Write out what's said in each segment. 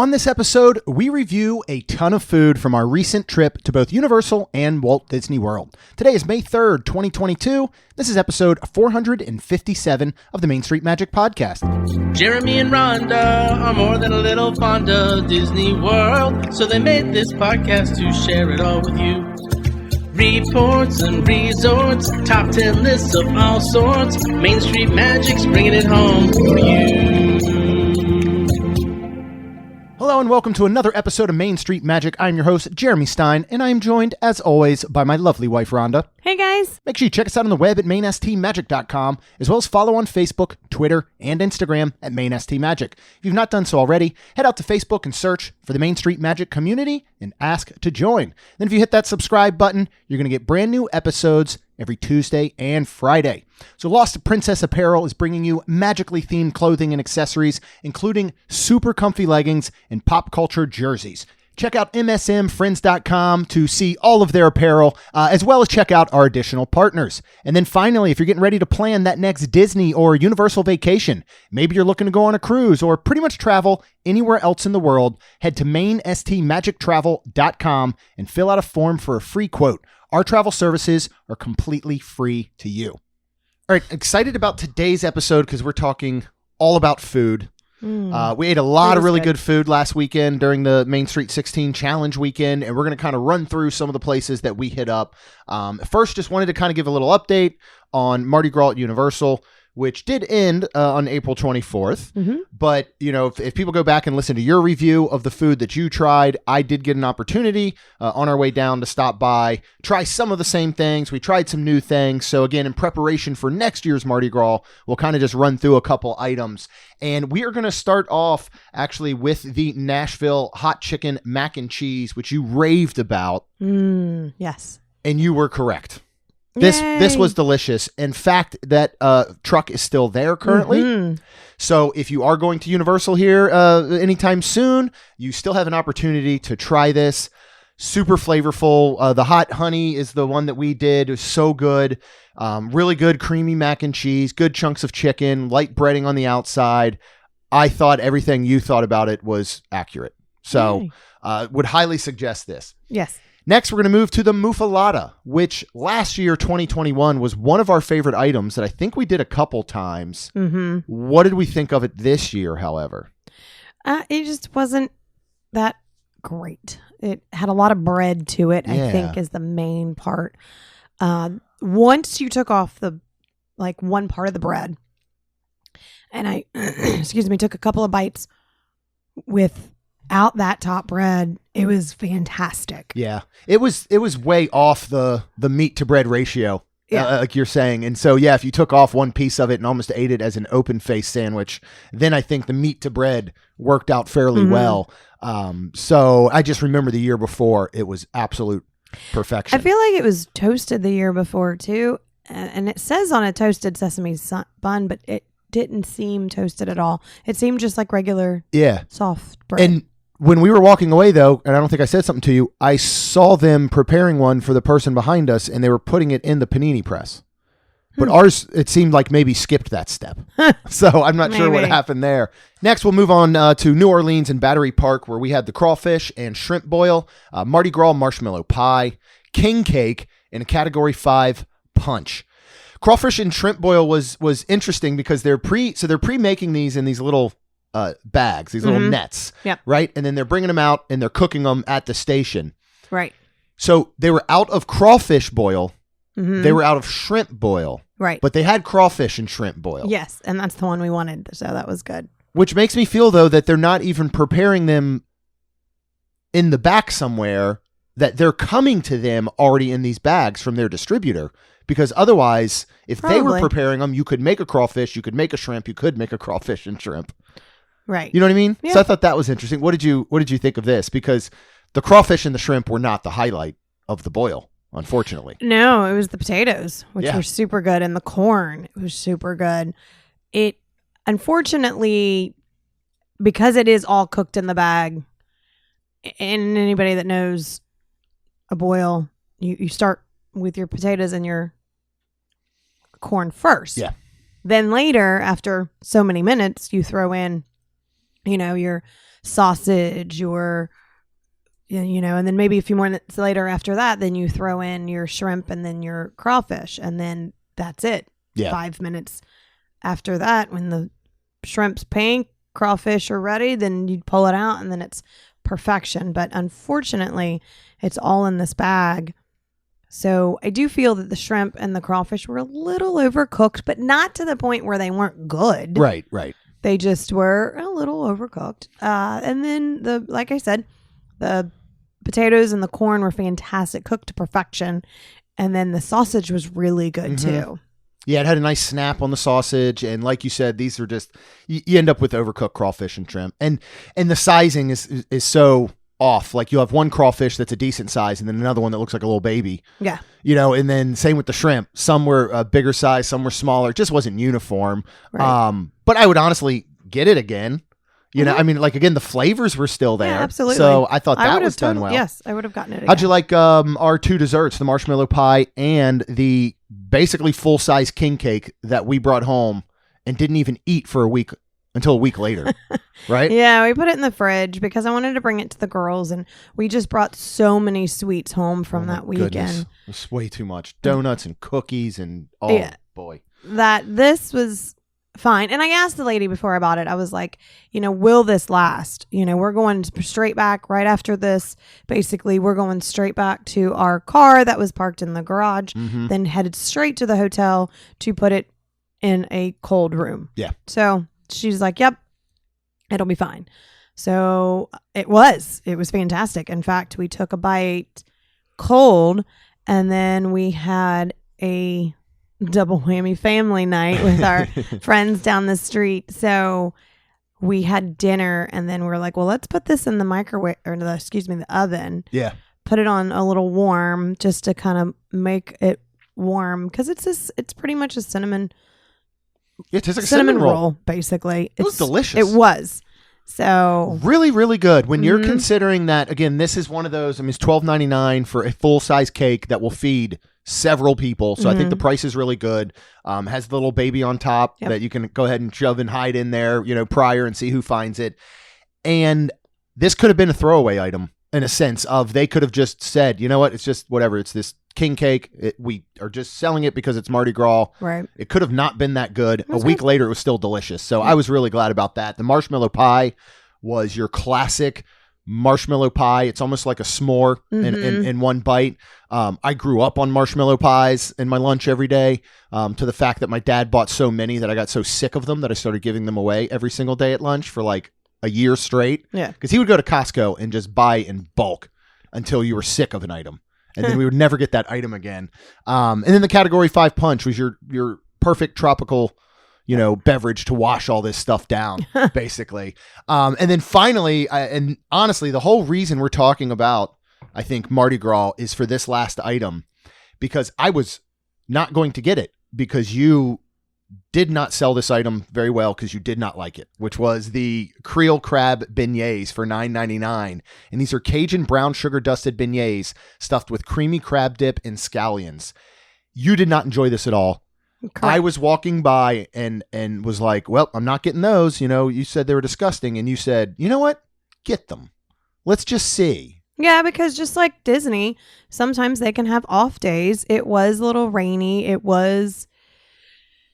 On this episode, we review a ton of food from our recent trip to both Universal and Walt Disney World. Today is May 3rd, 2022. This is episode 457 of the Main Street Magic Podcast. Jeremy and Rhonda are more than a little fond of Disney World, so they made this podcast to share it all with you. Reports and resorts, top 10 lists of all sorts. Main Street Magic's bringing it home for you. Hello and welcome to another episode of Main Street Magic. I'm your host, Jeremy Stein, and I am joined, as always, by my lovely wife, Rhonda. Hey, guys. Make sure you check us out on the web at mainstmagic.com, as well as follow on Facebook, Twitter, and Instagram at mainstmagic. If you've not done so already, head out to Facebook and search for the Main Street Magic community and ask to join. Then if you hit that subscribe button, you're going to get brand new episodes every Tuesday and Friday. So Lost Princess Apparel is bringing you magically themed clothing and accessories, including super comfy leggings and pop culture jerseys. Check out msmfriends.com to see all of their apparel, as well as check out our additional partners. And then finally, if you're getting ready to plan that next Disney or Universal vacation, maybe you're looking to go on a cruise or pretty much travel anywhere else in the world, head to mainstmagictravel.com and fill out a form for a free quote. Our travel services are completely free to you. All right, excited about today's episode because we're talking all about food. We ate a lot of really good food last weekend during the Main Street 16 Challenge weekend, and we're going to kind of run through some of the places that we hit up. First, just wanted to kind of give a little update on Mardi Gras at Universal, which did end on April 24th. Mm-hmm. But, you know, if people go back and listen to your review of the food that you tried, I did get an opportunity on our way down to stop by, try some of the same things. We tried some new things. So again, in preparation for next year's Mardi Gras, we'll kind of just run through a couple items. And we are going to start off actually with the Nashville hot chicken mac and cheese, which you raved about. Yes. And you were correct. This was delicious. In fact, that truck is still there currently. Mm-hmm. So if you are going to Universal here anytime soon, you still have an opportunity to try this. Super flavorful. The hot honey is the one that we did. It was so good. Really good creamy mac and cheese, good chunks of chicken, light breading on the outside. I thought everything you thought about it was accurate. So would highly suggest this. Yes. Next, we're going to move to the muffalata, which last year, 2021, was one of our favorite items that I think we did a couple times. Mm-hmm. What did we think of it this year, however? It just wasn't that great. It had a lot of bread to it, I think, is the main part. Once you took off one part of the bread, and I, took a couple of bites without that top bread, it was fantastic. Yeah, it was way off the meat to bread ratio, like you're saying. And so, if you took off one piece of it and almost ate it as an open face sandwich, then I think the meat to bread worked out fairly well. So I just remember the year before, it was absolute perfection. I feel like it was toasted the year before too. And it says on a toasted sesame bun, but it didn't seem toasted at all. It seemed just like regular soft bread. And when we were walking away, though, and I don't think I said something to you, I saw them preparing one for the person behind us, and they were putting it in the panini press. But ours, it seemed like maybe skipped that step. So I'm not sure what happened there. Next, we'll move on to New Orleans and Battery Park, where we had the crawfish and shrimp boil, Mardi Gras marshmallow pie, king cake, and a Category 5 punch. Crawfish and shrimp boil was interesting because they're pre-making these in these little bags, these little nets, right? And then they're bringing them out and they're cooking them at the station. Right. So they were out of crawfish boil. Mm-hmm. They were out of shrimp boil. Right. But they had crawfish and shrimp boil. Yes. And that's the one we wanted. So that was good. Which makes me feel, though, that they're not even preparing them in the back somewhere, that they're coming to them already in these bags from their distributor. Because otherwise, if they were preparing them, you could make a crawfish, you could make a shrimp, you could make a crawfish and shrimp. Right. You know what I mean? Yeah. So I thought that was interesting. What did you think of this? Because the crawfish and the shrimp were not the highlight of the boil, unfortunately. No, it was the potatoes, which were super good, and the corn was super good. It, unfortunately, because it is all cooked in the bag, and anybody that knows a boil, you start with your potatoes and your corn first. Yeah. Then later, after so many minutes, you throw in, your sausage, your, you know, and then maybe a few minutes later after that, then you throw in your shrimp and then your crawfish, and then that's it. Yeah. 5 minutes after that, when the shrimp's pink, crawfish are ready, then you pull it out and then it's perfection. But unfortunately, it's all in this bag. So I do feel that the shrimp and the crawfish were a little overcooked, but not to the point where they weren't good. Right. They just were a little overcooked. And then like I said, the potatoes and the corn were fantastic, cooked to perfection. And then the sausage was really good too. Yeah, it had a nice snap on the sausage, and like you said, these are just you end up with overcooked crawfish and shrimp, and the sizing is so off. Like you have one crawfish that's a decent size, and then another one that looks like a little baby. Yeah, you know, and then same with the shrimp. Some were a bigger size, some were smaller. It just wasn't uniform. Right. But I would honestly get it again. You know, I mean, like again, the flavors were still there. Yeah, absolutely. So I thought that was done well. Yes, I would have gotten it again. How'd you like our two desserts, the marshmallow pie and the basically full-size king cake that we brought home and didn't even eat for until a week later, right? Yeah, we put it in the fridge because I wanted to bring it to the girls, and we just brought so many sweets home from that weekend. Goodness. It's way too much. Donuts and cookies and boy. That this was fine. And I asked the lady before I bought it, I was like, you know, will this last? You know, we're going straight back right after this. Basically, we're going straight back to our car that was parked in the garage, then headed straight to the hotel to put it in a cold room. Yeah. So she's like, yep, it'll be fine. So it was fantastic. In fact, we took a bite cold, and then we had a double whammy family night with our friends down the street. So we had dinner, and then we're like, well, let's put this in the microwave, or the oven. Yeah. Put it on a little warm just to kind of make it warm, because it's pretty much a cinnamon. It tastes like cinnamon a cinnamon roll, basically. It was delicious. It was. So really, really good. When you're considering that, again, this is one of those. I mean, it's $12.99 for a full size cake that will feed several people. So I think the price is really good. Has the little baby on top that you can go ahead and shove and hide in there, you know, prior and see who finds it. And this could have been a throwaway item in a sense of they could have just said, you know what, it's just whatever. It's this king cake. We are just selling it because it's Mardi Gras. Right. It could have not been that good. A week later, it was still delicious. So I was really glad about that. The marshmallow pie was your classic marshmallow pie. It's almost like a s'more in one bite. I grew up on marshmallow pies in my lunch every day, to the fact that my dad bought so many that I got so sick of them that I started giving them away every single day at lunch for like a year straight. Yeah. Because he would go to Costco and just buy in bulk until you were sick of an item. And then we would never get that item again. And then the category 5 punch was your perfect tropical, you know, beverage to wash all this stuff down, basically. And then finally, and honestly, the whole reason we're talking about, I think, Mardi Gras is for this last item, because I was not going to get it because you did not sell this item very well because you did not like it, which was the Creole crab beignets for $9.99. And these are Cajun brown sugar dusted beignets stuffed with creamy crab dip and scallions. You did not enjoy this at all. Correct. I was walking by and was like, well, I'm not getting those. You know, you said they were disgusting. And you said, you know what? Get them. Let's just see. Yeah, because just like Disney, sometimes they can have off days. It was a little rainy. It was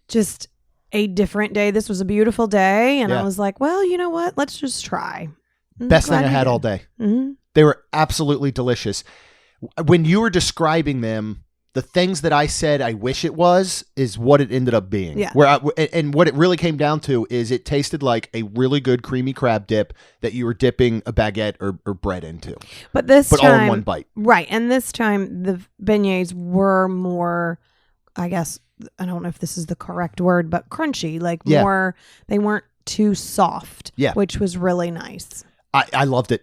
just a different day. This was a beautiful day. And I was like, well, you know what? Let's just try. Best thing I had all day. Mm-hmm. They were absolutely delicious. When you were describing them, the things that I said I wish it was is what it ended up being. Yeah. And what it really came down to is it tasted like a really good creamy crab dip that you were dipping a baguette or bread into. But time, all in one bite. Right. And this time the beignets were more, I guess, I don't know if this is the correct word, but crunchy. Like more, they weren't too soft. Yeah. Which was really nice. I loved it.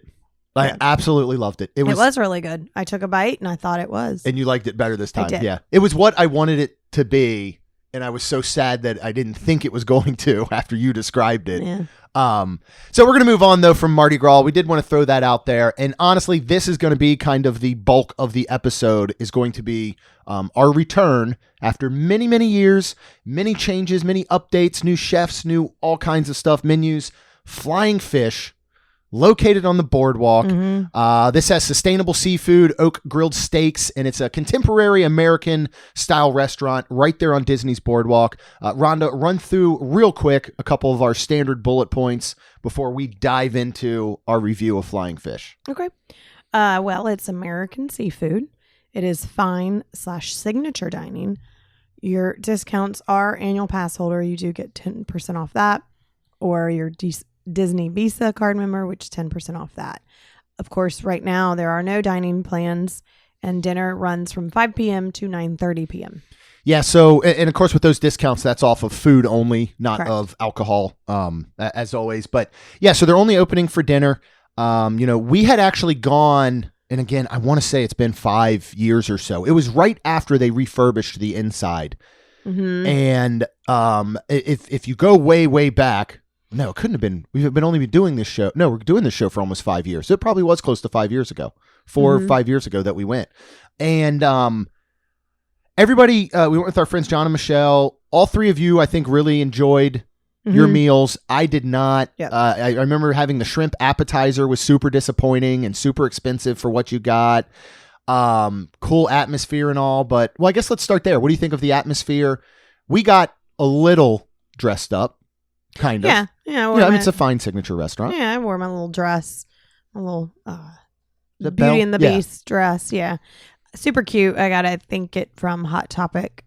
I absolutely loved it. It was really good. I took a bite and I thought it was. And you liked it better this time. I did. Yeah. It was what I wanted it to be. And I was so sad that I didn't think it was going to after you described it. Yeah. So we're going to move on though from Mardi Gras. We did want to throw that out there. And honestly, this is going to be kind of the bulk of the episode is going to be our return after many, many years, many changes, many updates, new chefs, new all kinds of stuff, menus, flying fish, located on the boardwalk. Mm-hmm. This has sustainable seafood, oak grilled steaks, and it's a contemporary American style restaurant right there on Disney's boardwalk. Rhonda, run through real quick a couple of our standard bullet points before we dive into our review of Flying Fish. Okay. Well, it's American seafood. It is fine/signature dining. Your discounts are annual pass holder. You do get 10% off that, or your Disney Visa card member, which is 10% off that. Of course, right now there are no dining plans, and dinner runs from 5 p.m. to 9:30 p.m. Yeah. So, and of course, with those discounts, that's off of food only, not Correct. of alcohol, as always. But yeah, so they're only opening for dinner. We had actually gone. And again, I want to say it's been 5 years or so. It was right after they refurbished the inside. Mm-hmm. And if you go way, way back, no, it couldn't have been. We've been only doing this show. No, we're doing this show for almost 5 years. So it probably was close to 5 years ago, 4 or 5 years ago that we went. And everybody, we went with our friends John and Michelle. All three of you, I think, really enjoyed your meals. I did not. Yep. I remember having the shrimp appetizer was super disappointing and super expensive for what you got. Cool atmosphere and all, but well, I guess let's start there. What do you think of the atmosphere? We got a little dressed up, kind of. Yeah. It's a fine signature restaurant. Yeah, I wore my little dress, a little The Beauty bell? and the Yeah. Beast dress. Yeah, super cute. I gotta think it from Hot Topic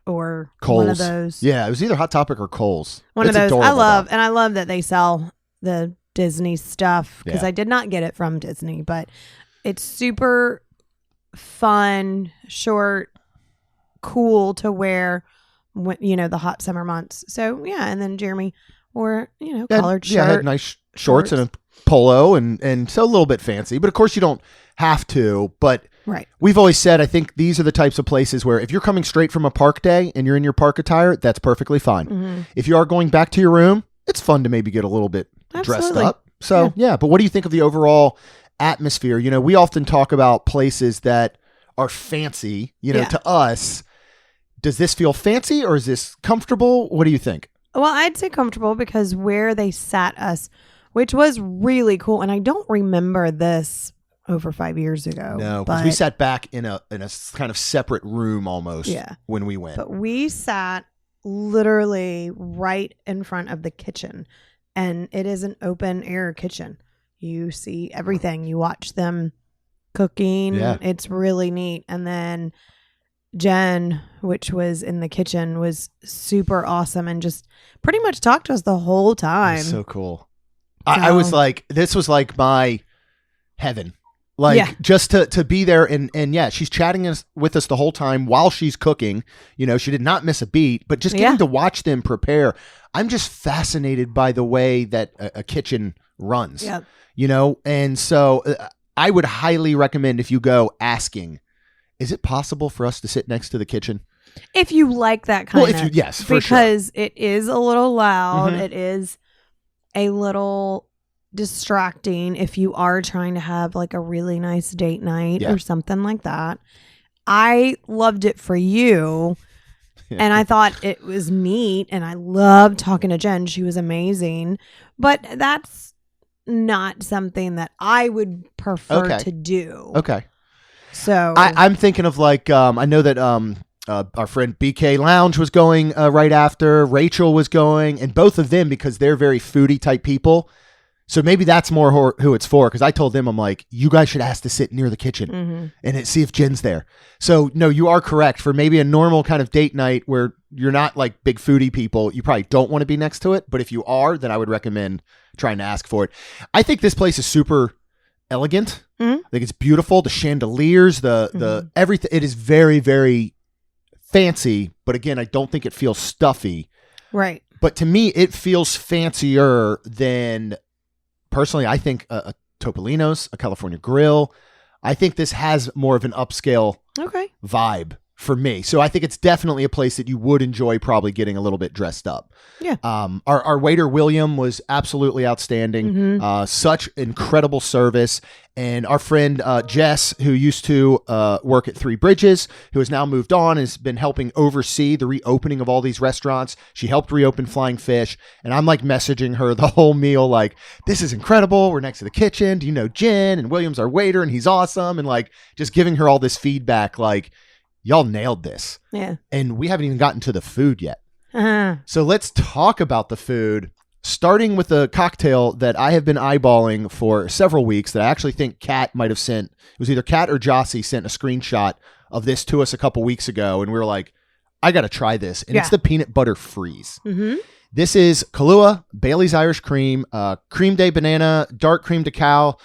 or Kohl's. one of those. Yeah, it was either Hot Topic or Kohl's. One It's of those. I adorable, love, though. and I love that they sell the Disney stuff because Yeah. I did not get it from Disney, but it's super fun, short, cool to wear when, the hot summer months. So yeah, and then Jeremy wore, collared shirt. Yeah, I had nice shorts and a polo and so a little bit fancy. But of course you don't have to. But Right. we've always said, I think these are the types of places where if you're coming straight from a park day and you're in your park attire, that's perfectly fine. Mm-hmm. If you are going back to your room, it's fun to maybe get a little bit dressed Absolutely. up. So yeah, but what do you think of the overall atmosphere? We often talk about places that are fancy, Yeah. to us. Does this feel fancy or is this comfortable? What do you think? Well, I'd say comfortable because where they sat us, which was really cool, and I don't remember this over 5 years ago. No, because but we sat back in a kind of separate room almost when we went. But we sat literally right in front of the kitchen, and it is an open air kitchen. You see everything. You watch them cooking. Yeah. It's really neat. And then Jen, which was in the kitchen, was super awesome and just pretty much talked to us the whole time. It was so cool. I was like, this was like my heaven. Like just to be there and yeah, she's chatting with us the whole time while she's cooking. She did not miss a beat, but just getting to watch them prepare. I'm just fascinated by the way that a kitchen runs. Yep. And so I would highly recommend if you go asking, is it possible for us to sit next to the kitchen? If you like that kind of. Yes, for because it is a little loud. Mhm. It is a little distracting if you are trying to have like a really nice date night or something like that. I loved it for you. And I thought it was neat. And I loved talking to Jen. She was amazing. But that's not something that I would prefer to do. Okay. So I'm thinking of like, I know that our friend BK Lounge was going right after. Rachel was going. And both of them, because they're very foodie type people. So maybe that's more who it's for. Because I told them, I'm like, you guys should ask to sit near the kitchen and see if Jen's there. So no, you are correct. For maybe a normal kind of date night where you're not like big foodie people, you probably don't want to be next to it. But if you are, then I would recommend trying to ask for it. I think this place is super elegant. I think it's beautiful. The chandeliers, the everything. It is very, very fancy. But again, I don't think it feels stuffy. Right. But to me, it feels fancier than, personally, I think a Topolino's, a California Grill. I think this has more of an upscale vibe for me. So I think it's definitely a place that you would enjoy probably getting a little bit dressed up. Yeah. Our waiter, William, was absolutely outstanding. Such incredible service. And our friend Jess, who used to work at Three Bridges, who has now moved on, has been helping oversee the reopening of all these restaurants. She helped reopen Flying Fish. And I'm like messaging her the whole meal like, this is incredible. We're next to the kitchen. Do you know Jen? And William's our waiter and he's awesome. And like just giving her all this feedback like, y'all nailed this. Yeah. And we haven't even gotten to the food yet. Uh-huh. So let's talk about the food, starting with a cocktail that I have been eyeballing for several weeks that I actually think Kat might have sent. It was either Kat or Jossie sent a screenshot of this to us a couple weeks ago. And we were like, I got to try this. And it's the peanut butter freeze. Mm-hmm. This is Kahlua, Bailey's Irish cream, cream de banana, dark cream de cow,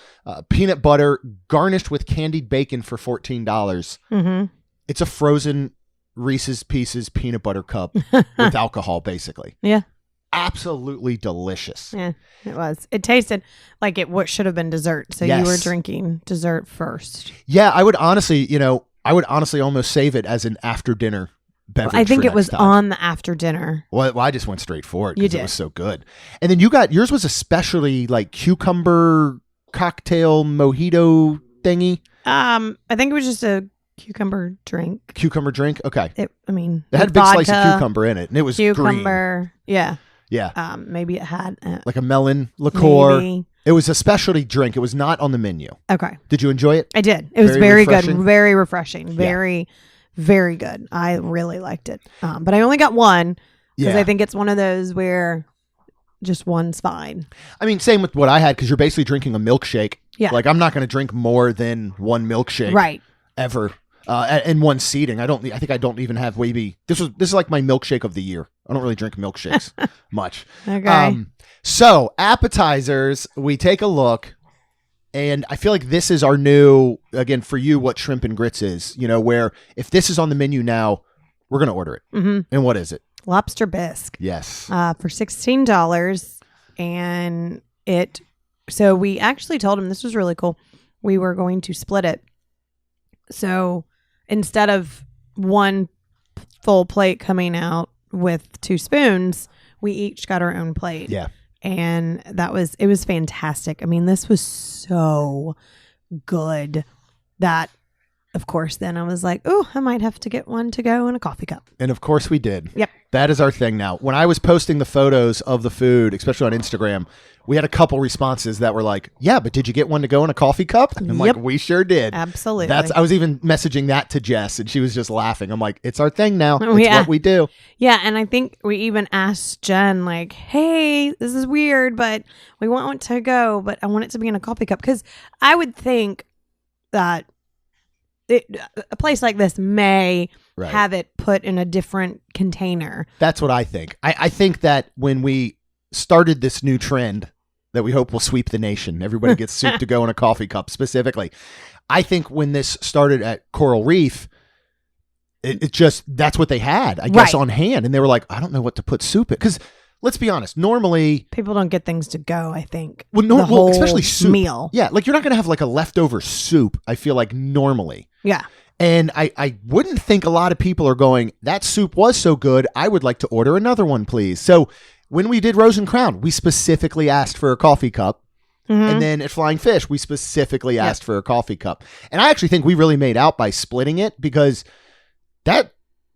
peanut butter garnished with candied bacon for $14. Mm-hmm. It's a frozen Reese's Pieces peanut butter cup with alcohol, basically. Yeah. Absolutely delicious. Yeah, it was. It tasted like it should have been dessert. So you were drinking dessert first. Yeah, I would honestly almost save it as an after dinner beverage. I think it was time. On the after dinner. Well, I just went straight for it because it was so good. And then yours was especially like cucumber cocktail mojito thingy. I think it was just a cucumber drink. Okay. It had a big slice of cucumber in it, and it was cucumber. Green. Yeah. Maybe it had like a melon liqueur. Maybe. It was a specialty drink. It was not on the menu. Okay. Did you enjoy it? I did. It was very good, very refreshing, Yeah. very good. I really liked it. But I only got one because I think it's one of those where just one's fine. I mean, same with what I had because you're basically drinking a milkshake. Yeah. Like I'm not going to drink more than one milkshake. Right. Ever. In one seating. I think I don't even have maybe this is like my milkshake of the year. I don't really drink milkshakes much. Okay. So appetizers, we take a look, and I feel like this is our new, again, for you, what shrimp and grits is, where if this is on the menu now, we're going to order it. Mm-hmm. And what is it? Lobster bisque. Yes. For $16. And so we actually told him, this was really cool, we were going to split it. So instead of one full plate coming out with 2 spoons, we each got our own plate. Yeah. And it was fantastic. I mean, this was so good that, of course, then I was like, oh, I might have to get one to go in a coffee cup. And of course we did. Yep. That is our thing now. When I was posting the photos of the food, especially on Instagram, we had a couple responses that were like, yeah, but did you get one to go in a coffee cup? And I'm like, we sure did. Absolutely. I was even messaging that to Jess and she was just laughing. I'm like, it's our thing now. It's what we do. Yeah. And I think we even asked Jen like, hey, this is weird, but we want one to go, but I want it to be in a coffee cup. Because I would think that a place like this may have it put in a different container. That's what I think. I think that when we started this new trend that we hope will sweep the nation, everybody gets soup to go in a coffee cup specifically. I think when this started at Coral Reef, it just, that's what they had, I guess, on hand. And they were like, I don't know what to put soup in. Because let's be honest, normally people don't get things to go, I think. Well, especially soup. Meal. Yeah. Like you're not going to have like a leftover soup, I feel like normally. Yeah. And I wouldn't think a lot of people are going, that soup was so good, I would like to order another one, please. So when we did Rose and Crown, we specifically asked for a coffee cup. Mm-hmm. And then at Flying Fish, we specifically asked for a coffee cup. And I actually think we really made out by splitting it because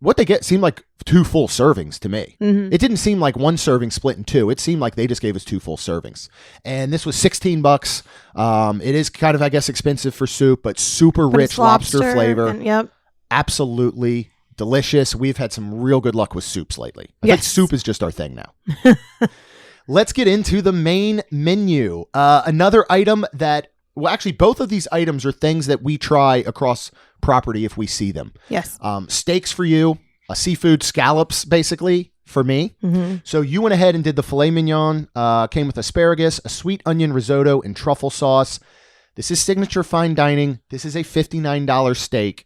what they get seemed like 2 full servings to me. Mm-hmm. It didn't seem like one serving split in 2. It seemed like they just gave us 2 full servings. And this was $16. It is kind of, I guess, expensive for soup, but super rich lobster flavor. Yep. Absolutely delicious. We've had some real good luck with soups lately. I think soup is just our thing now. Let's get into the main menu. Another item that, well, actually, both of these items are things that we try across property if we see them. Yes. Steaks for you, seafood scallops, basically, for me. Mm-hmm. So you went ahead and did the filet mignon, came with asparagus, a sweet onion risotto, and truffle sauce. This is signature fine dining. This is a $59 steak.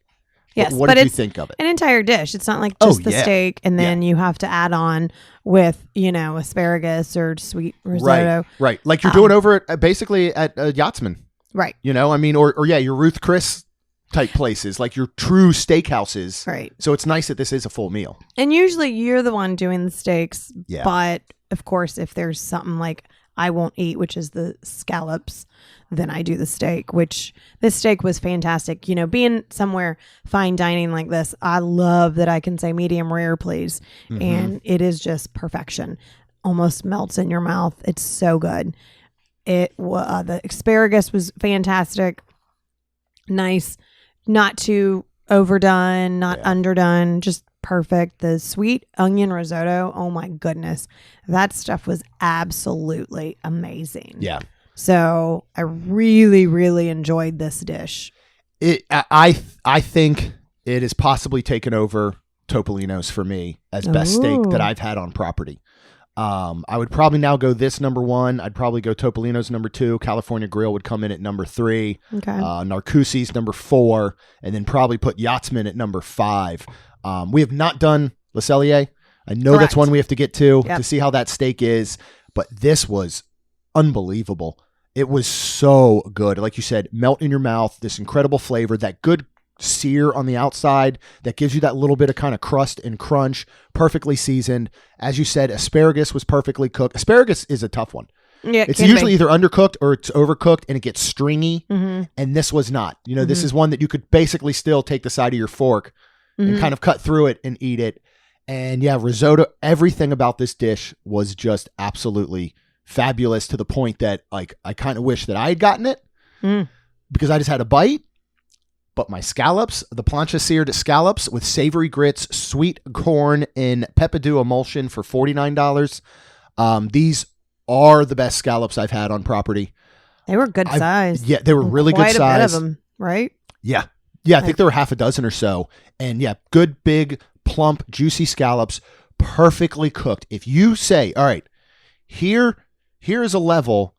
Yes, what did you think of it? An entire dish. It's not like just the steak, and then you have to add on with, asparagus or sweet risotto. Right. Like you're doing over at basically at Yachtsman. Right. Or your Ruth Chris type places, like your true steakhouses. Right. So it's nice that this is a full meal. And usually you're the one doing the steaks. Yeah. But of course, if there's something like I won't eat, which is the scallops, then I do the steak, which this steak was fantastic. You know, being somewhere fine dining like this, I love that I can say medium rare, please. Mm-hmm. And it is just perfection. Almost melts in your mouth. It's so good. The asparagus was fantastic. Nice. Not too overdone, not underdone, just perfect. The sweet onion risotto, oh my goodness. That stuff was absolutely amazing. Yeah. So I really, really enjoyed this dish. I think it has possibly taken over Topolino's for me as best steak that I've had on property. I would probably now go this number 1. I'd probably go Topolino's number 2. California Grill would come in at number 3. Okay. Narcoossee's number 4, and then probably put Yachtsman at number 5. We have not done Le Cellier. I know Correct. that's one we have to get to see how that steak is, but this was unbelievable. It was so good. Like you said, melt in your mouth, this incredible flavor, that good sear on the outside that gives you that little bit of kind of crust and crunch, perfectly seasoned. As you said, asparagus was perfectly cooked. Asparagus is a tough one. Yeah, it's usually either undercooked or it's overcooked and it gets stringy. Mm-hmm. And this was not. You know, this is one that you could basically still take the side of your fork and kind of cut through it and eat it. And yeah, risotto, everything about this dish was just absolutely fabulous, to the point that like I kind of wish that I had gotten it because I just had a bite. But my scallops, the plancha seared scallops with savory grits, sweet corn, and peppadew emulsion for $49. These are the best scallops I've had on property. They were good size. Yeah, they were really good size. Quite a bit of them, right? Yeah. Yeah, I think there were half a dozen or so. And yeah, good, big, plump, juicy scallops, perfectly cooked. If you say, all right, here is a level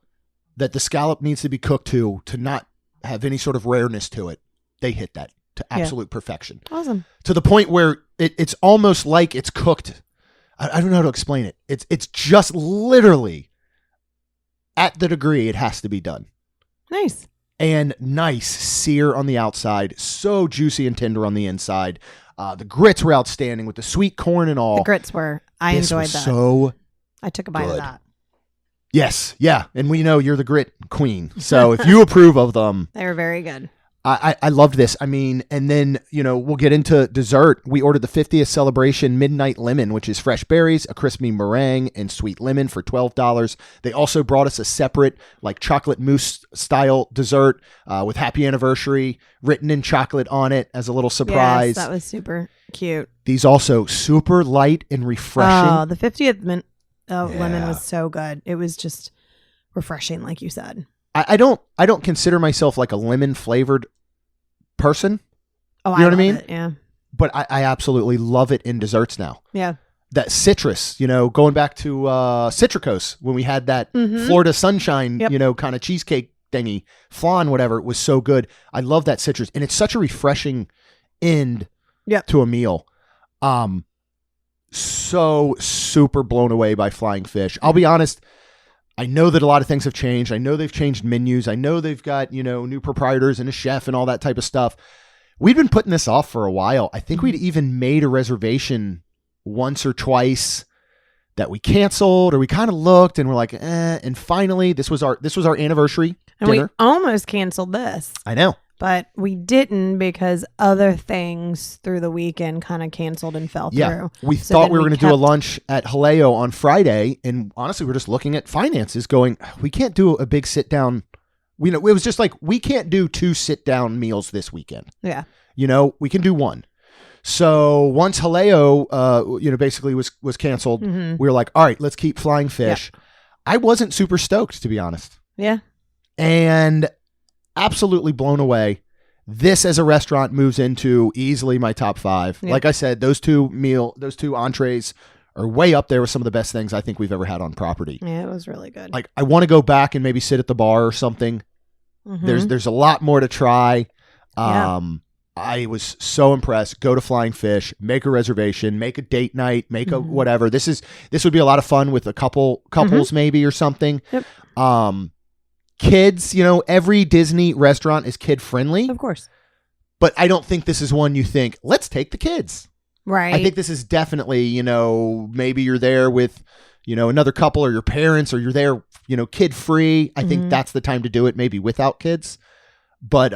that the scallop needs to be cooked to not have any sort of rareness to it, they hit that to absolute perfection. Awesome. To the point where it's almost like it's cooked. I don't know how to explain it. It's just literally at the degree it has to be done. Nice. And nice sear on the outside, so juicy and tender on the inside. The grits were outstanding with the sweet corn and all. The grits were. I enjoyed that. So I took a bite of that. Yes, yeah, and we know you're the grit queen. So if you approve of them, they were very good. I loved this. I mean, and then, you know, we'll get into dessert. We ordered the 50th celebration Midnight Lemon, which is fresh berries, a crispy meringue, and sweet lemon for $12. They also brought us a separate, like, chocolate mousse style dessert with happy anniversary written in chocolate on it as a little surprise. Yes, that was super cute. These also super light and refreshing. Oh, the 50th lemon was so good. It was just refreshing, like you said. I don't consider myself like a lemon flavored person. Oh, you know what I mean? It, yeah. But I absolutely love it in desserts now. Yeah. That citrus, you know, going back to Citricos when we had that Florida sunshine, you know, kind of cheesecake thingy, flan, whatever, it was so good. I love that citrus. And it's such a refreshing end to a meal. So super blown away by Flying Fish. I'll be honest. I know that a lot of things have changed. I know they've changed menus. I know they've got, you know, new proprietors and a chef and all that type of stuff. We've been putting this off for a while. I think we'd even made a reservation once or twice that we canceled, or we kind of looked and we're like, and finally this was our anniversary and dinner. We almost canceled this. I know. But we didn't because other things through the weekend kind of canceled and fell through. We thought we were going to do a lunch at Haleo on Friday, and honestly, we're just looking at finances going, we can't do a big sit down. You know, it was just like, we can't do 2 sit down meals this weekend. Yeah. You know, we can do 1. So once Haleo, you know, basically was canceled, we were like, all right, let's keep Flying Fish. Yeah. I wasn't super stoked, to be honest. Yeah. And absolutely blown away. This as a restaurant moves into easily my top 5. Yep. Like I said, those two entrees are way up there with some of the best things I think we've ever had on property. Yeah, it was really good. Like, I want to go back and maybe sit at the bar or something. There's a lot more to try. I was so impressed. Go to Flying Fish, make a reservation, make a date night, make a whatever. This would be a lot of fun with a couples maybe or something. Yep. Kids, you know, every Disney restaurant is kid friendly. Of course. But I don't think this is one you think, let's take the kids. Right. I think this is definitely, maybe you're there with, another couple or your parents, or you're there, kid free. I think that's the time to do it, maybe without kids. But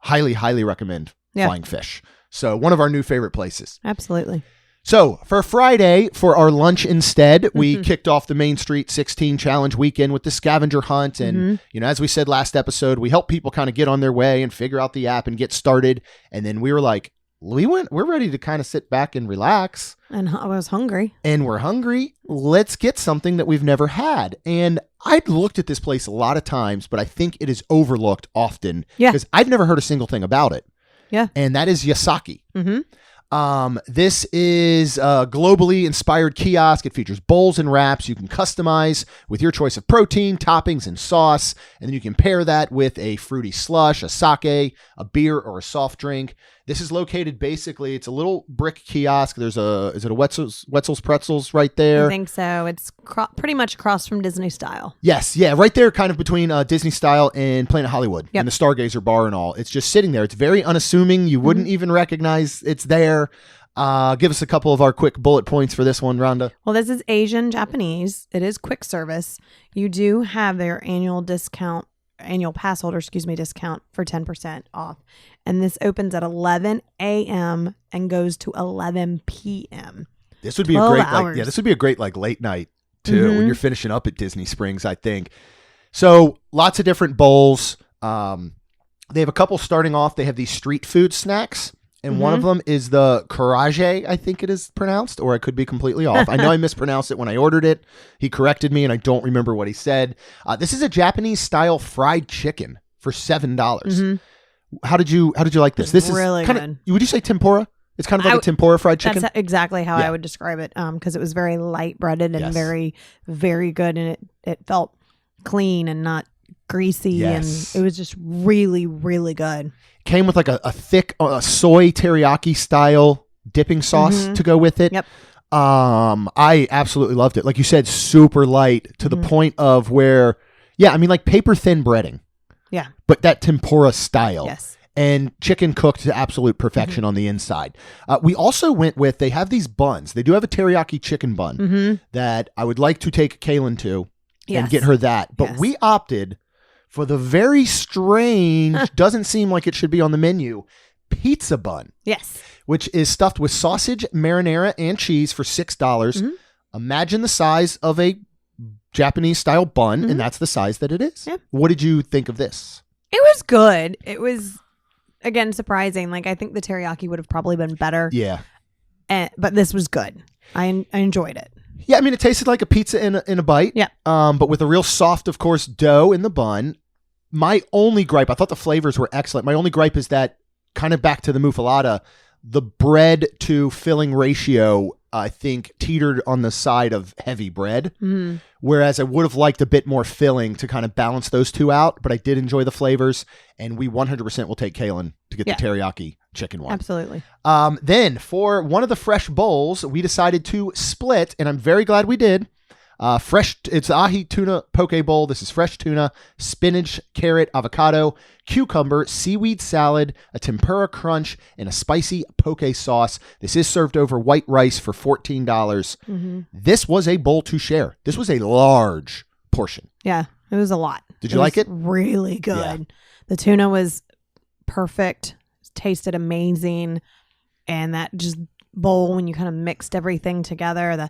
highly, highly recommend Flying Fish. So one of our new favorite places. Absolutely. So for Friday, for our lunch instead, we kicked off the Main Street 16 Challenge weekend with the scavenger hunt. And, as we said last episode, we help people kind of get on their way and figure out the app and get started. And then we were like, we're ready to kind of sit back and relax. And I was hungry. And we're hungry. Let's get something that we've never had. And I've looked at this place a lot of times, but I think it is overlooked often. Yeah. Because I've never heard a single thing about it. Yeah. And that is Yesake. Mm-hmm. This is a globally inspired kiosk. It features bowls and wraps you can customize with your choice of protein, toppings, and sauce. And then you can pair that with a fruity slush, a sake, a beer, or a soft drink. This is located basically, it's a little brick kiosk. There's is it a Wetzel's Pretzels right there? I think so. It's pretty much across from Disney Style. Yes. Yeah. Right there, kind of between Disney Style and Planet Hollywood and the Stargazer bar and all. It's just sitting there. It's very unassuming. You wouldn't even recognize it's there. Give us a couple of our quick bullet points for this one, Rhonda. Well, this is Asian Japanese. It is quick service. You do have their annual pass holder, discount for 10% off. And this opens at 11 a.m. and goes to 11 p.m. This would be a great late night too when you're finishing up at Disney Springs, I think. So lots of different bowls. They have a couple starting off. They have these street food snacks. And one of them is the Courage, I think it is pronounced, or I could be completely off. I know I mispronounced it when I ordered it. He corrected me, and I don't remember what he said. This is a Japanese-style fried chicken for $7. How did you like this? This really is kind of. Would you say tempura? It's kind of like a tempura fried chicken. That's exactly how I would describe it. Because it was very light breaded and very, very good, and it felt clean and not greasy, and it was just really, really good. Came with like a thick soy teriyaki style dipping sauce to go with it. Yep. I absolutely loved it. Like you said, super light to the point of where, like paper thin breading. Yeah. But that tempura style. Yes. And chicken cooked to absolute perfection on the inside. We also went with, they have these buns. They do have a teriyaki chicken bun that I would like to take Kaylin to and get her that. But we opted for the very strange, doesn't seem like it should be on the menu, pizza bun. Yes. Which is stuffed with sausage, marinara, and cheese for $6. Imagine the size of a Japanese style bun, and that's the size that it is. Yeah. What did you think of this? It was good. It was, again, surprising. Like, I think the teriyaki would have probably been better. Yeah. But this was good. I enjoyed it. Yeah, I mean, it tasted like a pizza in a bite. Yeah. But with a real soft, of course, dough in the bun. My only gripe, I thought the flavors were excellent. My only gripe is that, kind of back to the muffaletta, the bread to filling ratio, I think, teetered on the side of heavy bread. Whereas I would have liked a bit more filling to kind of balance those two out. But I did enjoy the flavors. And we 100% will take Kaylin to get the teriyaki chicken one. Absolutely. Then for one of the fresh bowls, we decided to split, and I'm very glad we did. It's ahi tuna poke bowl. This is fresh tuna, spinach, carrot, avocado, cucumber, seaweed salad, a tempura crunch, and a spicy poke sauce. This is served over white rice for $14. This was a bowl to share. This was a large portion. Yeah, it was a lot. Did you like it? Really good. Yeah. The tuna was perfect. Tasted amazing. And that just bowl, when you kind of mixed everything together, the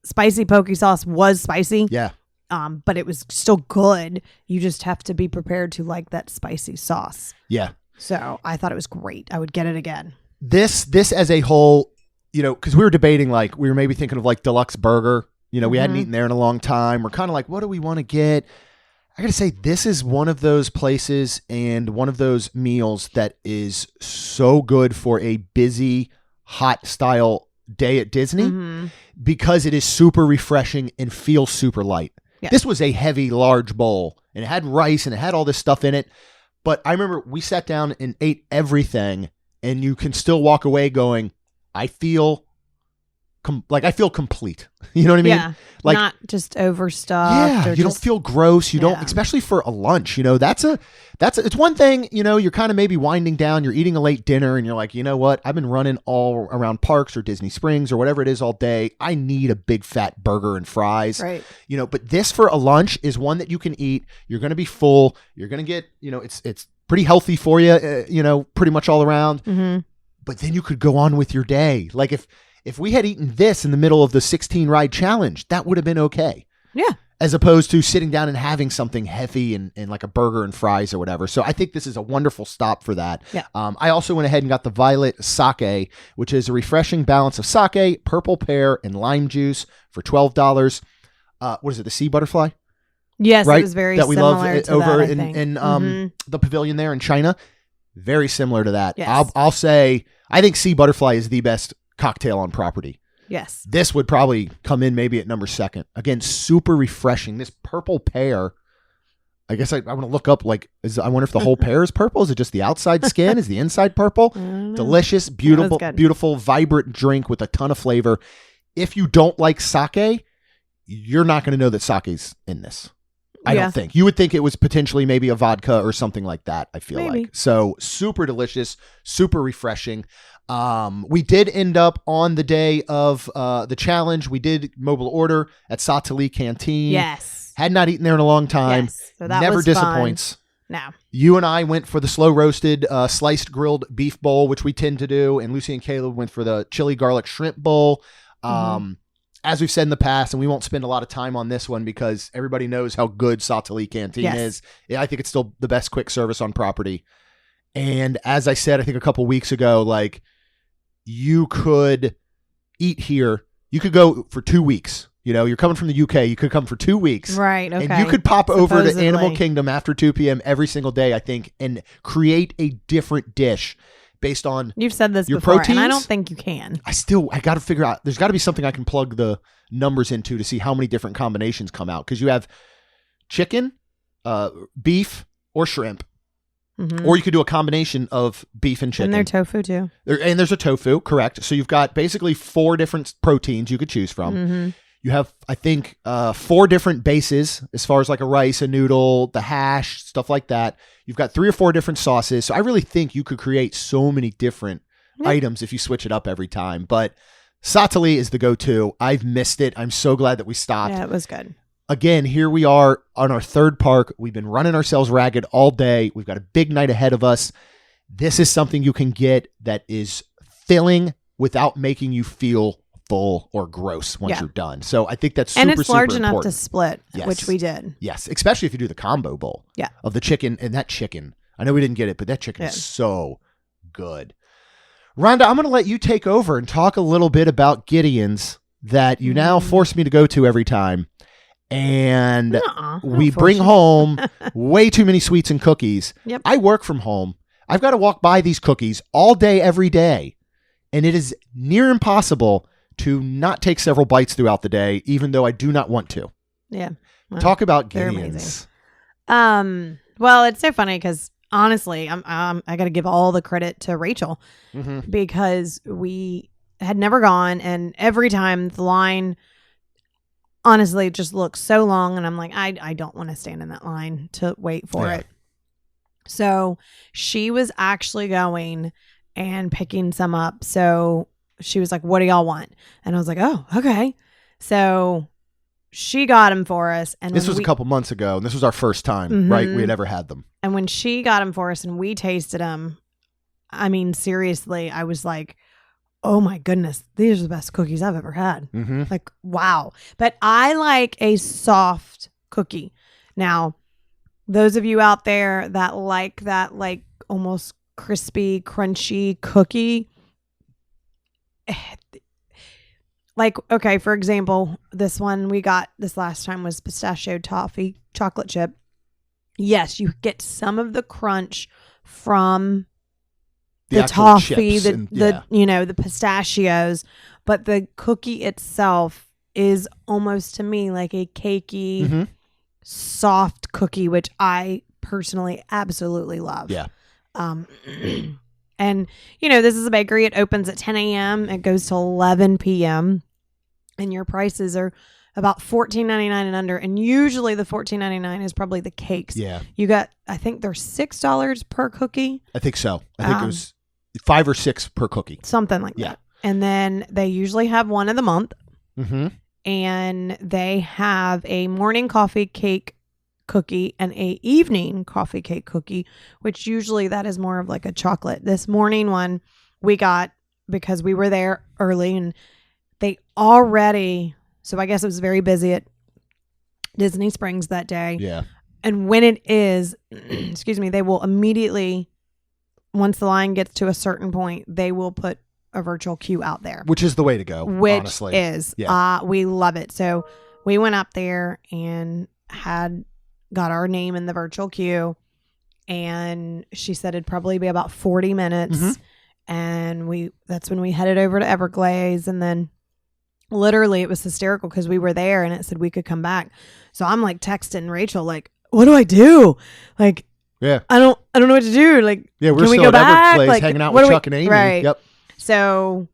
spicy poke sauce was spicy. Yeah. But it was still good. You just have to be prepared to like that spicy sauce. Yeah. So I thought it was great. I would get it again. This as a whole, because we were debating, like, we were maybe thinking of like deluxe burger. We hadn't eaten there in a long time. We're kind of like, what do we want to get? I got to say, this is one of those places and one of those meals that is so good for a busy, hot style day at Disney because it is super refreshing and feels super light. Yeah. This was a heavy, large bowl, and it had rice and it had all this stuff in it. But I remember we sat down and ate everything, and you can still walk away going, I feel I feel complete. You know what I mean? Yeah. Like, not just overstuffed. Yeah, or you don't feel gross. You don't, Yeah. especially for a lunch. It's one thing. You're kind of maybe winding down. You're eating a late dinner, and you're like, you know what? I've been running all around parks or Disney Springs or whatever it is all day. I need a big fat burger and fries. Right. But this for a lunch is one that you can eat. You're going to be full. You're going to get. It's pretty healthy for you. Pretty much all around. Mm-hmm. But then you could go on with your day. Like if we had eaten this in the middle of the 16 ride challenge, that would have been okay. Yeah. As opposed to sitting down and having something heavy and like a burger and fries or whatever. So I think this is a wonderful stop for that. Yeah. I also went ahead and got the Violet Sake, which is a refreshing balance of sake, purple pear, and lime juice for $12. What is it? The sea butterfly? Yes, right? it was very that we similar love to over that, I think. in the pavilion there in China. Very similar to that. Yes. I'll say I think sea butterfly is the best cocktail on property. Yes. This would probably come in maybe at number 2. Again, super refreshing. This purple pear, I guess I want to look up, I wonder if the whole pear is purple. Is it just the outside skin? Is the inside purple? Delicious, beautiful, vibrant drink with a ton of flavor. If you don't like sake, you're not going to know that sake's in this. I don't think. You would think it was potentially maybe a vodka or something like that, I feel like. So super delicious, super refreshing. We did end up on the day of the challenge. We did mobile order at Satu'li Canteen. Yes. Had not eaten there in a long time. Yes. So that Never was disappoints. Fun. No. You and I went for the slow roasted sliced grilled beef bowl, which we tend to do. And Lucy and Caleb went for the chili garlic shrimp bowl. As we've said in the past, and we won't spend a lot of time on this one because everybody knows how good Satu'li Canteen is. Yeah, I think it's still the best quick service on property. And as I said, I think a couple weeks ago, you could eat here. You could go for 2 weeks. You're coming from the UK. You could come for 2 weeks. Right. Okay. And you could pop over to Supposedly. Animal Kingdom after 2 p.m. every single day, I think, and create a different dish based on You've said this your before, proteins. and I don't think you can. I got to figure out, there's got to be something I can plug the numbers into to see how many different combinations come out. Because you have chicken, beef, or shrimp. Mm-hmm. Or you could do a combination of beef and chicken. And there's tofu too. And there's a tofu, correct. So you've got basically 4 different proteins you could choose from. Mm-hmm. You have, I think, 4 different bases as far as like a rice, a noodle, the hash, stuff like that. You've got 3 or 4 different sauces. So I really think you could create so many different items if you switch it up every time. But Satu'li is the go-to. I've missed it. I'm so glad that we stopped. Yeah, it was good. Again, here we are on our 3rd park. We've been running ourselves ragged all day. We've got a big night ahead of us. This is something you can get that is filling without making you feel full or gross once you're done. So I think that's super, and it's large super enough important. to split, which we did. Yes, especially if you do the combo bowl. Yeah. Of the chicken, and that chicken. I know we didn't get it, but that chicken is so good. Rhonda, I'm going to let you take over and talk a little bit about Gideons that you now force me to go to every time. And we bring home way too many sweets and cookies. Yep. I work from home. I've got to walk by these cookies all day, every day. And it is near impossible to not take several bites throughout the day, even though I do not want to. Yeah. Well, talk about they're Gideons. amazing. Well, it's so funny because honestly, I got to give all the credit to Rachel because we had never gone, and every time the line honestly just looks so long, and I'm like, I don't want to stand in that line to wait for it. So she was actually going and picking some up. So she was like, what do y'all want? And I was like, oh, okay. So she got them for us. And this was a couple months ago, and this was our first time, right? We had ever had them. And when she got them for us and we tasted them, I mean, seriously, I was like, oh my goodness, these are the best cookies I've ever had. Like, wow. But I like a soft cookie. Now, those of you out there that like that, like almost crispy, crunchy cookie, like, okay, for example, this one we got this last time was pistachio toffee chocolate chip. Yes, you get some of the crunch from the toffee, the pistachios, but the cookie itself is almost to me like a cakey, soft cookie, which I personally absolutely love. Yeah. And, this is a bakery. It opens at 10 a.m. It goes till 11 p.m. and your prices are about $14.99 and under. And usually the $14.99 is probably the cakes. Yeah. You got, I think they're $6 per cookie. I think so. I think it was 5 or 6 per cookie. Something like that. And then they usually have one of the month. Mm-hmm. And they have a morning coffee cake cookie and a evening coffee cake cookie, which usually that is more of like a chocolate. This morning one we got because we were there early, and they already, so I guess it was very busy at Disney Springs that day. Yeah. And when it is, excuse me, they will immediately, once the line gets to a certain point, they will put a virtual queue out there. Which is the way to go, which honestly. We love it. So we went up there and got our name in the virtual queue, and she said it'd probably be about 40 minutes. Mm-hmm. And that's when we headed over to Everglazed, and then literally it was hysterical because we were there and it said we could come back. So I'm like texting Rachel, like, what do I do? Like, yeah, I don't know what to do. Like, yeah, can we go back? Everglazed, like, hanging out with Chuck and Amy. Right. Yep. So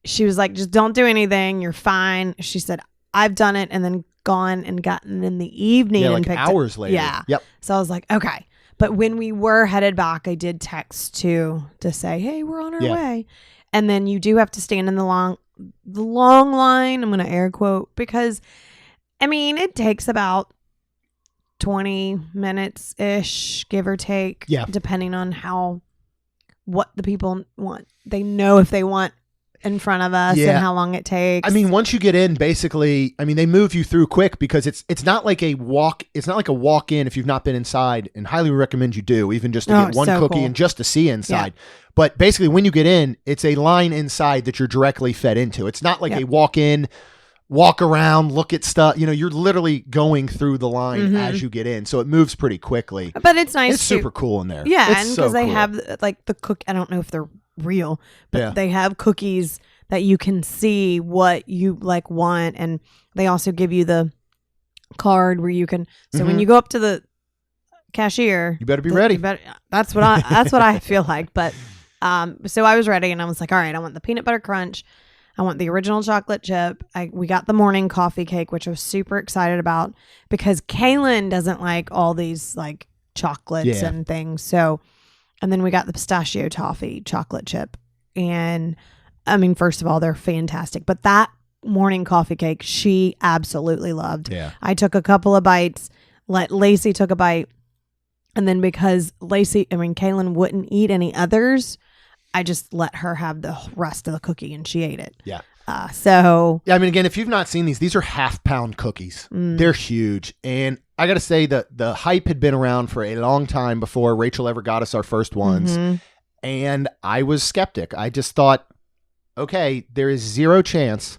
she was like, just don't do anything. You're fine. She said, I've done it and then gone and gotten in the evening. Yeah, and like picked hours it. later. Yeah. Yep. So I was like, okay. But when we were headed back, I did text to say, hey, we're on our way. And then you do have to stand in the long line. I'm going to air quote, because I mean, it takes about 20 minutes ish, give or take. Yeah. Depending on what the people want. They know if they want in front of us and how long it takes. I mean, once you get in, basically, I mean, they move you through quick because it's not like a walk. It's not like a walk in if you've not been inside, and highly recommend you do, even just to get one cookie cool. and just to see inside. Yeah. But basically, when you get in, it's a line inside that you're directly fed into. It's not like a walk in, walk around, look at stuff. You know, you're literally going through the line as you get in. So it moves pretty quickly. But it's nice. It's super cool in there. Yeah. It's And so because they cool. have like the cook. I don't know if they're real, but they have cookies that you can see what you like want. And they also give you the card where you can. So when you go up to the cashier, you better be ready. That's what I feel like. But so I was ready, and I was like, all right, I want the peanut butter crunch. I want the original chocolate chip. We got the morning coffee cake, which I was super excited about because Kaylin doesn't like all these like chocolates and things. So, and then we got the pistachio toffee chocolate chip. And I mean, first of all, they're fantastic. But that morning coffee cake, she absolutely loved. Yeah. I took a couple of bites. Lacey took a bite. And then because Kaylin wouldn't eat any others, I just let her have the rest of the cookie and she ate it. Yeah. So. Yeah, I mean, again, if you've not seen these are half-pound cookies. They're huge. And I got to say that the hype had been around for a long time before Rachel ever got us our first ones. Mm-hmm. And I was skeptic. I just thought, okay, there is zero chance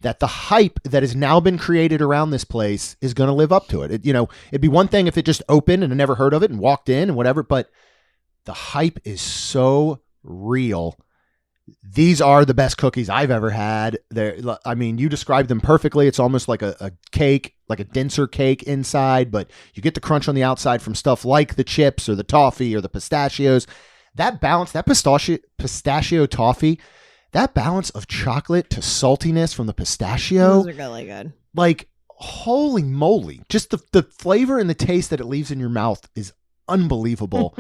that the hype that has now been created around this place is going to live up to it. It'd be one thing if it just opened and I never heard of it and walked in and whatever, but the hype is so real. These are the best cookies I've ever had. You described them perfectly. It's almost like a cake, like a denser cake inside, but you get the crunch on the outside from stuff like the chips or the toffee or the pistachios. That balance, that pistachio toffee, that balance of chocolate to saltiness from the pistachio. Those are really good. Like, holy moly. Just the flavor and the taste that it leaves in your mouth is unbelievable.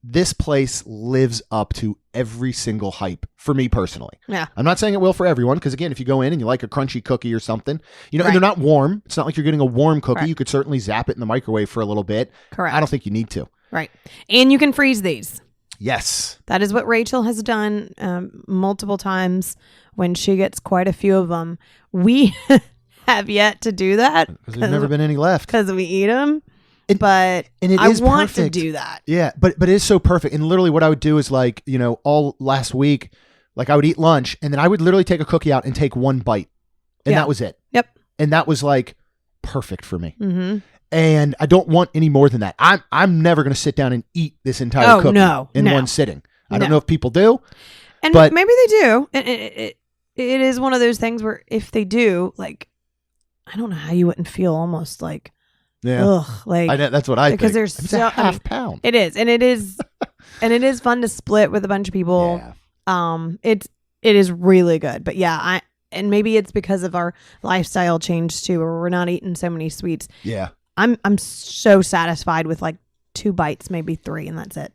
This place lives up to every single hype for me personally. Yeah. I'm not saying it will for everyone, because again, if you go in and you like a crunchy cookie or something, and they're not warm. It's not like you're getting a warm cookie. Right. You could certainly zap it in the microwave for a little bit. Correct. I don't think you need to. Right. And you can freeze these. Yes. That is what Rachel has done multiple times when she gets quite a few of them. We have yet to do that. Because there's never been any left. Because we eat them. And it I is want perfect. to do that. Yeah, but it is so perfect. And literally what I would do is all last week, I would eat lunch and then I would literally take a cookie out and take one bite. And that was it. Yep. And that was perfect for me. Mm-hmm. And I don't want any more than that. I'm never going to sit down and eat this entire cookie in one sitting. I don't know if people do. But maybe they do. It is one of those things where if they do, I don't know how you wouldn't feel almost like, ugh, I know, that's what I think. Because there's it's a half pound. It is. And it is fun to split with a bunch of people. Yeah. It is really good. But yeah, and maybe it's because of our lifestyle change too, where we're not eating so many sweets. Yeah. I'm so satisfied with like 2 bites, maybe 3, and that's it.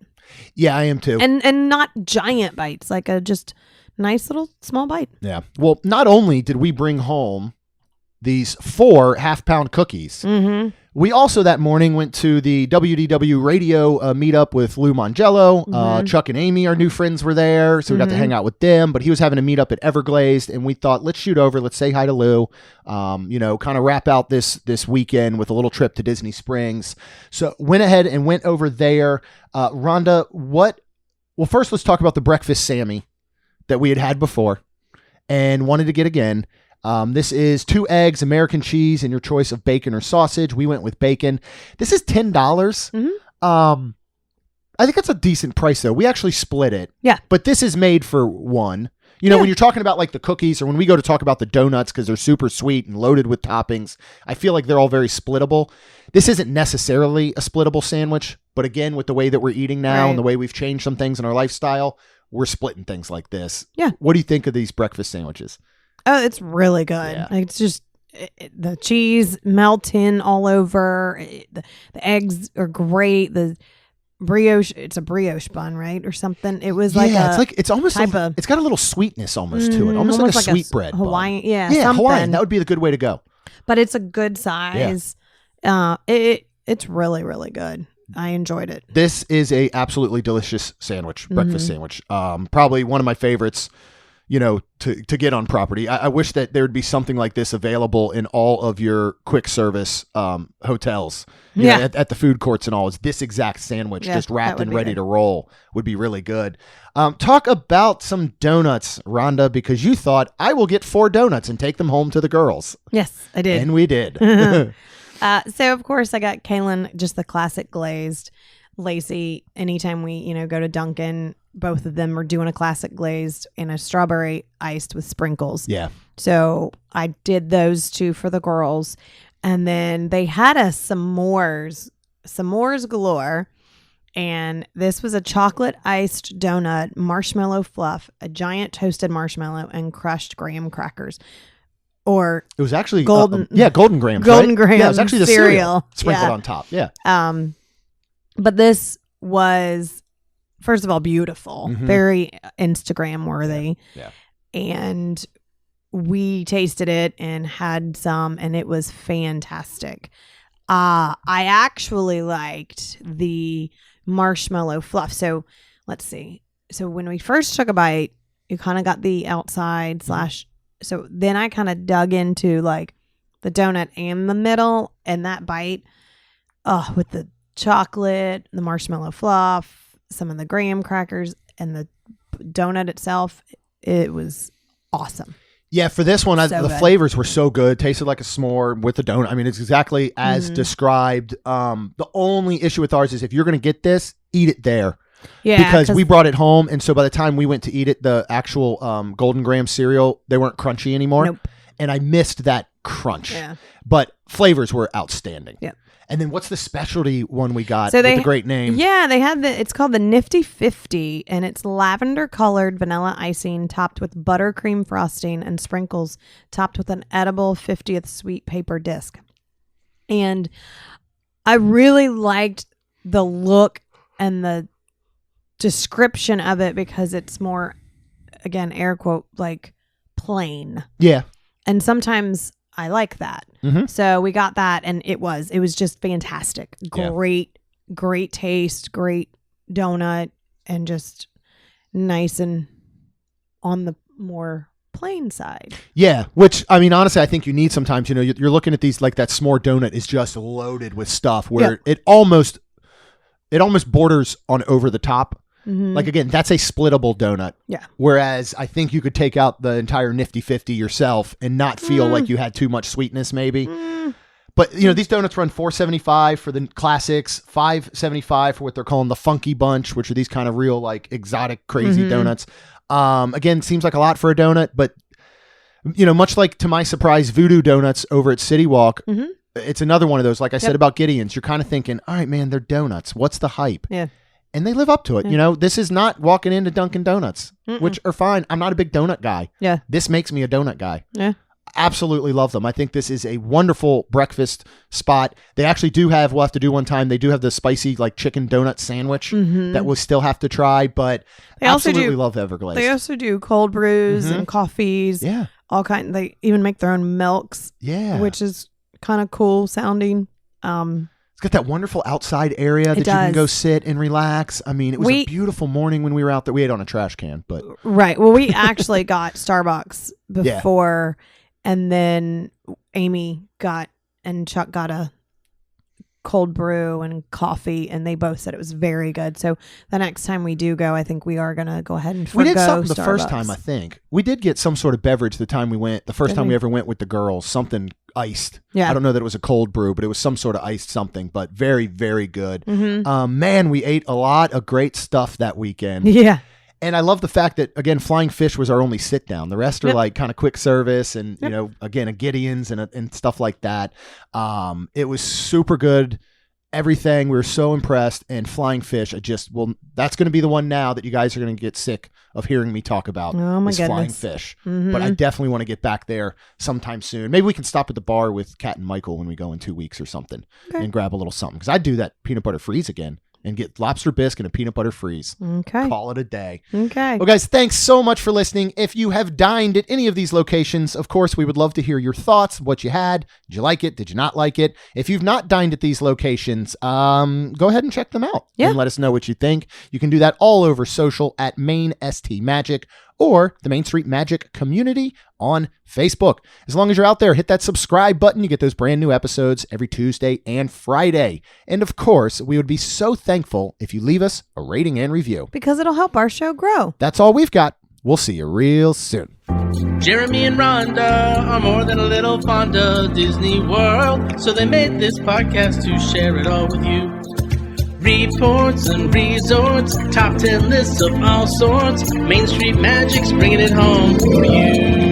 Yeah, I am too. And not giant bites, like a just nice little small bite. Yeah. Well, not only did we bring home these 4 half-pound cookies, we also that morning went to the WDW radio meetup with Lou Mangello. Chuck and Amy, our new friends, were there, so we got to hang out with them. But he was having a meetup at Everglazed, and we thought, let's shoot over, let's say hi to Lou, kind of wrap out this weekend with a little trip to Disney Springs. So went ahead and went over there. Rhonda, well, first let's talk about the breakfast Sammy that we had before and wanted to get again. This is 2 eggs, American cheese, and your choice of bacon or sausage. We went with bacon. This is $10. I think that's a decent price, though. We actually split it. Yeah. But this is made for one. When you're talking about like the cookies, or when we go to talk about the donuts, because they're super sweet and loaded with toppings, I feel like they're all very splittable. This isn't necessarily a splittable sandwich, but again, with the way that we're eating now and the way we've changed some things in our lifestyle, we're splitting things like this. Yeah. What do you think of these breakfast sandwiches? Oh, it's really good. Yeah. Like, it's just the cheese melting all over. The eggs are great. The brioche, it's a brioche bun, right, or something. It was like it's almost it's got a little sweetness almost to it, almost like a sweetbread Hawaiian. Bun. Yeah, something. Hawaiian. That would be the good way to go. But it's a good size. Yeah. It's really, really good. I enjoyed it. This is a absolutely delicious sandwich, breakfast sandwich. Probably one of my favorites. To get on property. I wish that there would be something like this available in all of your quick service hotels. At the food courts and all. Is this exact sandwich just wrapped and ready to roll would be really good. Talk about some donuts, Rhonda, because you thought I will get 4 donuts and take them home to the girls. Yes, I did. And we did. So of course I got Kaylin just the classic glazed. Lacey, anytime we, go to Dunkin', both of them are doing a classic glazed and a strawberry iced with sprinkles. Yeah. So I did those 2 for the girls. And then they had a s'mores galore. And this was a chocolate iced donut, marshmallow fluff, a giant toasted marshmallow, and crushed graham crackers. Or it was actually golden grahams. Golden graham. Yeah, it was actually the cereal sprinkled on top. Yeah. But this was, first of all, beautiful, very Instagram worthy. Yeah. And we tasted it and had some, and it was fantastic. I actually liked the marshmallow fluff. So let's see. So when we first took a bite, you kind of got the outside / so then I kind of dug into like the donut and the middle, and that bite, with the chocolate, the marshmallow fluff, some of the graham crackers, and the donut itself, it was awesome. Yeah, for this one, the flavors were so good. Tasted like a s'more with the donut. I mean, it's exactly as described. The only issue with ours is if you're going to get this, eat it there. Yeah, because we brought it home, and so by the time we went to eat it, the actual golden graham cereal, they weren't crunchy anymore. Nope. And I missed that crunch. Yeah. But flavors were outstanding. Yeah. And then what's the specialty one we got with the great name? Yeah, they had it's called the Nifty 50, and it's lavender colored vanilla icing topped with buttercream frosting and sprinkles topped with an edible 50th sweet paper disc. And I really liked the look and the description of it because it's more, again, air quote, like plain. Yeah. And sometimes I like that. Mm-hmm. So we got that, and it was just fantastic. Great taste, great donut, and just nice and on the more plain side. Yeah, which, I mean, honestly, I think you need sometimes. You're looking at these, like that s'more donut is just loaded with stuff where it almost borders on over the top. Mm-hmm. Like, again, that's a splittable donut. Yeah. Whereas I think you could take out the entire Nifty 50 yourself and not feel like you had too much sweetness, maybe. But, these donuts run $4.75 for the classics, $5.75 for what they're calling the funky bunch, which are these kind of real, like, exotic, crazy donuts. Again, seems like a lot for a donut, but, much like, to my surprise, Voodoo Donuts over at City Walk, it's another one of those, like I said about Gideons. You're kind of thinking, all right, man, they're donuts. What's the hype? Yeah. and they live up to it. You know, this is not walking into Dunkin' Donuts, which are fine. I'm not a big donut guy. Yeah. This makes me a donut guy. Yeah. Absolutely love them. I think this is a wonderful breakfast spot. They actually do have, we'll have to do one time, they do have the spicy like chicken donut sandwich that we'll still have to try, but they absolutely love Everglazed. They also do cold brews and coffees. Yeah. All kind. They even make their own milks. Yeah. Which is kind of cool sounding. It's got that wonderful outside area that you can go sit and relax. I mean, it was a beautiful morning when we were out there. We ate on a trash can, but. Right. Well, we actually got Starbucks before. And then Amy and Chuck got a cold brew and coffee, and they both said it was very good. So the next time we do go, I think we are going to go ahead and forgo We did something Starbucks. the first time, I think. We did get some sort of beverage the time we went. The first time we ever went with the girls, something iced. Yeah. I don't know that it was a cold brew, but it was some sort of iced something, but very, very good. Man, we ate a lot of great stuff that weekend. Yeah. And I love the fact that, again, Flying Fish was our only sit down. The rest are like kind of quick service and, you know, again, a Gideons and stuff like that. It was super good. Everything. We were so impressed. And Flying Fish, that's going to be the one now that you guys are going to get sick of hearing me talk about. Oh, my goodness. Flying Fish. But I definitely want to get back there sometime soon. Maybe we can stop at the bar with Kat and Michael when we go in 2 weeks or something and grab a little something. Because I'd do that peanut butter freeze again. And get lobster bisque and a peanut butter freeze. Okay. Call it a day. Okay. Well, guys, thanks so much for listening. If you have dined at any of these locations, of course, we would love to hear your thoughts, what you had. Did you like it? Did you not like it? If you've not dined at these locations, go ahead and check them out and let us know what you think. You can do that all over social at Main ST Magic or the Main Street Magic community on Facebook. As long as you're out there, hit that subscribe button. You get those brand new episodes every Tuesday and Friday. And of course, we would be so thankful if you leave us a rating and review. Because it'll help our show grow. That's all we've got. We'll see you real soon. Jeremy and Rhonda are more than a little fond of Disney World, so they made this podcast to share it all with you. Reports and resorts, top 10 lists of all sorts. Main Street Magic's bringing it home for you.